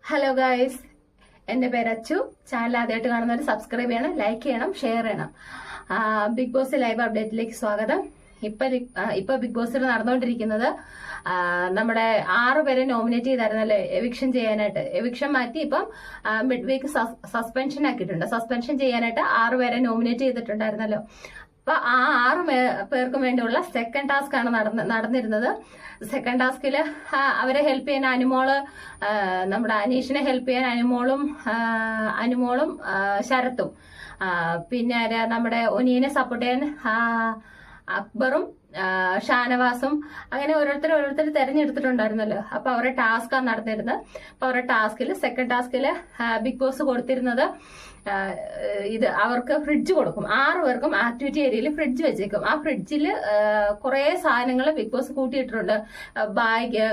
Hello guys, എന്റെ പേര് Achu. Channel ആദ്യമായിട്ട് കാണുന്നവർ സബ്സ്ക്രൈബ് ചെയ്യണം, ലൈക്ക് ചെയ്യണം, ഷെയർ ചെയ്യണം. ബിഗ് ബോസ് ലൈവ് അപ്ഡേറ്റിലേക്ക് സ്വാഗതം. ഇപ്പൊ ബിഗ് ബോസിൽ നടന്നുകൊണ്ടിരിക്കുന്നത് നമ്മുടെ 6 പേരെ നോമിനേറ്റ് ചെയ്തായിരുന്നല്ലേ എവിക്ഷൻ ചെയ്യാനായിട്ട്. എവിക്ഷൻ മാറ്റി ഇപ്പം മിഡ് വീക്ക് സസ്പെൻഷൻ ആക്കിയിട്ടുണ്ട്. സസ്പെൻഷൻ ചെയ്യാനായിട്ട് 6 പേരെ നോമിനേറ്റ് ചെയ്തിട്ടുണ്ടായിരുന്നല്ലോ. അപ്പൊ ആ 6 പേർക്കും വേണ്ടിയുള്ള സെക്കൻഡ് ടാസ്ക് ആണ് നടന്നിരുന്നത്. സെക്കൻഡ് ടാസ്കില് അവരെ ഹെൽപ്പ് ചെയ്യാൻ അനുമോള്, നമ്മുടെ അനീഷിനെ ഹെൽപ്പ് ചെയ്യാൻ അനുമോളും ശരത്തും, പിന്നെ നമ്മുടെ ഒനീനെ സപ്പോർട്ട് ചെയ്യാൻ അക്ബറും ഷാനവാസും, അങ്ങനെ ഓരോരുത്തർ തെരഞ്ഞെടുത്തിട്ടുണ്ടായിരുന്നല്ലോ. അപ്പൊ അവരുടെ ടാസ്കാണ് നടന്നിരുന്നത്. അപ്പൊ അവരുടെ ടാസ്കില് സെക്കൻഡ് ടാസ്കില് ബിഗ് ബോസ് കൊടുത്തിരുന്നത് ഇത് അവർക്ക് ഫ്രിഡ്ജ് കൊടുക്കും. 6 പേർക്കും ആക്ടിവിറ്റി ഏരിയയിൽ ഫ്രിഡ്ജ് വെച്ചേക്കും. ആ ഫ്രിഡ്ജിൽ കുറെ സാധനങ്ങൾ ബിഗ് ബോസ് കൂട്ടിയിട്ടുണ്ട്. ബാഗ്,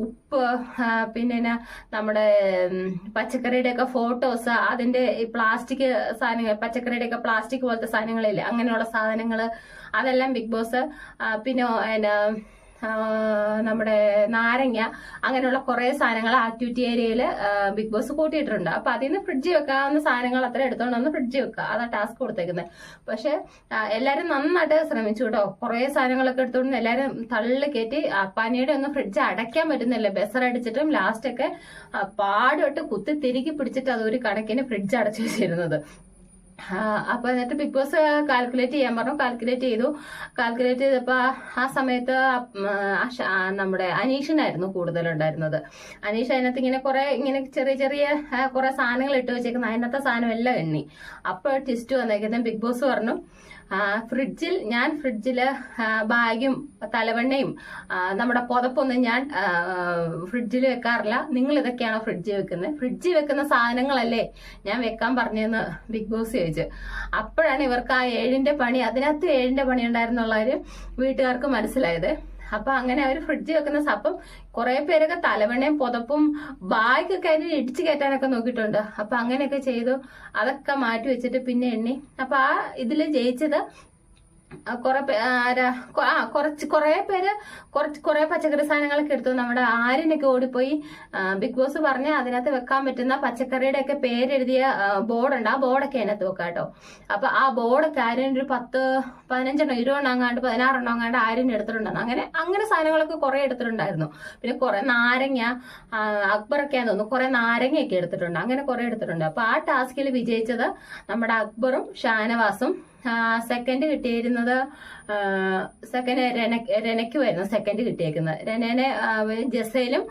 ഉപ്പ്, പിന്നെ നമ്മുടെ പച്ചക്കറിയുടെ ഒക്കെ ഫോട്ടോസ്, അതിന്റെ പ്ലാസ്റ്റിക് സാധനങ്ങൾ, പച്ചക്കറിയുടെ ഒക്കെ പ്ലാസ്റ്റിക് പോലത്തെ സാധനങ്ങളില്ലേ, അങ്ങനെയുള്ള സാധനങ്ങള് അതെല്ലാം ബിഗ് ബോസ്, പിന്നെ നമ്മുടെ നാരങ്ങ, അങ്ങനെയുള്ള കുറെ സാധനങ്ങൾ ആക്ടിവിറ്റി ഏരിയയിൽ ബിഗ് ബോസ് കൂട്ടിയിട്ടുണ്ട്. അപ്പൊ അതിൽ നിന്ന് ഫ്രിഡ്ജിൽ വെക്കാവുന്ന സാധനങ്ങൾ അത്ര എടുത്തോണ്ട് വന്ന് ഫ്രിഡ്ജിൽ വെക്കുക, അതാ ടാസ്ക് കൊടുത്തേക്കുന്നത്. പക്ഷെ എല്ലാരും നന്നായിട്ട് ശ്രമിച്ചു കേട്ടോ. കുറെ സാധനങ്ങളൊക്കെ എടുത്തോണ്ട് എല്ലാരും തള്ളി കയറ്റി. പനിയുടെ ഒന്നും ഫ്രിഡ്ജ് അടയ്ക്കാൻ പറ്റുന്നില്ല. ബെസറടിച്ചിട്ടും ലാസ്റ്റ് ഒക്കെ പാടുപെട്ട് കുത്തി തിരികെ പിടിച്ചിട്ട് അത് ഒരു കണക്കിന് ഫ്രിഡ്ജ് അടച്ചു വെച്ചിരുന്നത്. അപ്പൊ എന്നിട്ട് ബിഗ് ബോസ് കാൽക്കുലേറ്റ് ചെയ്യാൻ പറഞ്ഞു. കാൽക്കുലേറ്റ് ചെയ്തപ്പോ ആ സമയത്ത് നമ്മുടെ അനീഷിനായിരുന്നു കൂടുതലുണ്ടായിരുന്നത്. അനീഷ് അതിനകത്ത് ഇങ്ങനെ ചെറിയ കുറെ സാധനങ്ങൾ ഇട്ട് വെച്ചേക്കുന്ന, അതിനകത്തെ സാധനം എല്ലാം എണ്ണി. അപ്പോൾ ട്വിസ്റ്റ് വന്നേക്കുന്നത് ബിഗ് ബോസ് പറഞ്ഞു, ഫ്രിഡ്ജില് ബാഗും തലവെണ്ണയും നമ്മുടെ പുതപ്പൊന്നും ഞാൻ ഫ്രിഡ്ജിൽ വെക്കാറില്ല. നിങ്ങൾ ഇതൊക്കെയാണോ ഫ്രിഡ്ജിൽ വെക്കുന്നത്? ഫ്രിഡ്ജിൽ വെക്കുന്ന സാധനങ്ങളല്ലേ ഞാൻ വെക്കാൻ പറഞ്ഞതെന്ന് ബിഗ് ബോസ് ചോദിച്ചു. അപ്പോഴാണ് ഇവർക്ക് ആ 7ന്റെ പണി, അതിനകത്ത് 7ന്റെ പണി ഉണ്ടായിരുന്നുള്ള കാര്യം വീട്ടുകാർക്ക് മനസ്സിലായത്. അപ്പൊ അങ്ങനെ അവർ ഫ്രിഡ്ജ് വെക്കുന്ന അപ്പം കുറെ പേരൊക്കെ തലവെണ്ണയും പുതപ്പും ബാഗൊക്കെ അതിന് ഇടിച്ചു കയറ്റാനൊക്കെ നോക്കിയിട്ടുണ്ട്. അപ്പൊ അങ്ങനെയൊക്കെ ചെയ്തു. അതൊക്കെ മാറ്റി വെച്ചിട്ട് പിന്നെ എണ്ണി. അപ്പൊ ആ ഇതില് ജയിച്ചത് കുറെ പച്ചക്കറി സാധനങ്ങളൊക്കെ എടുത്തു. നമ്മുടെ ആര്യനൊക്കെ ഓടിപ്പോയി ബിഗ് ബോസ് പറഞ്ഞ് അതിനകത്ത് വെക്കാൻ പറ്റുന്ന പച്ചക്കറിയുടെ ഒക്കെ പേരെഴുതിയ ബോർഡുണ്ട്, ആ ബോർഡൊക്കെ അതിനകത്ത് വെക്കാം കേട്ടോ. അപ്പൊ ആ ബോർഡൊക്കെ ആര്യൻ ഒരു 10-15 20 16 ആര്യൻ എടുത്തിട്ടുണ്ടെന്ന്. അങ്ങനെ സാധനങ്ങളൊക്കെ കുറെ എടുത്തിട്ടുണ്ടായിരുന്നു. പിന്നെ കുറെ നാരങ്ങ, അക്ബറൊക്കെയാന്ന് തോന്നുന്നു, കുറെ നാരങ്ങയൊക്കെ എടുത്തിട്ടുണ്ട്. അങ്ങനെ കുറെ എടുത്തിട്ടുണ്ട്. അപ്പൊ ആ ടാസ്കിൽ വിജയിച്ചത് നമ്മുടെ അക്ബറും ഷാനവാസും. സെക്കൻഡ് കിട്ടിയിരുന്നത് രനയ്ക്കുമായിരുന്നു സെക്കൻഡ് കിട്ടിയേക്കുന്നത്. രനേനെ ജസയിലും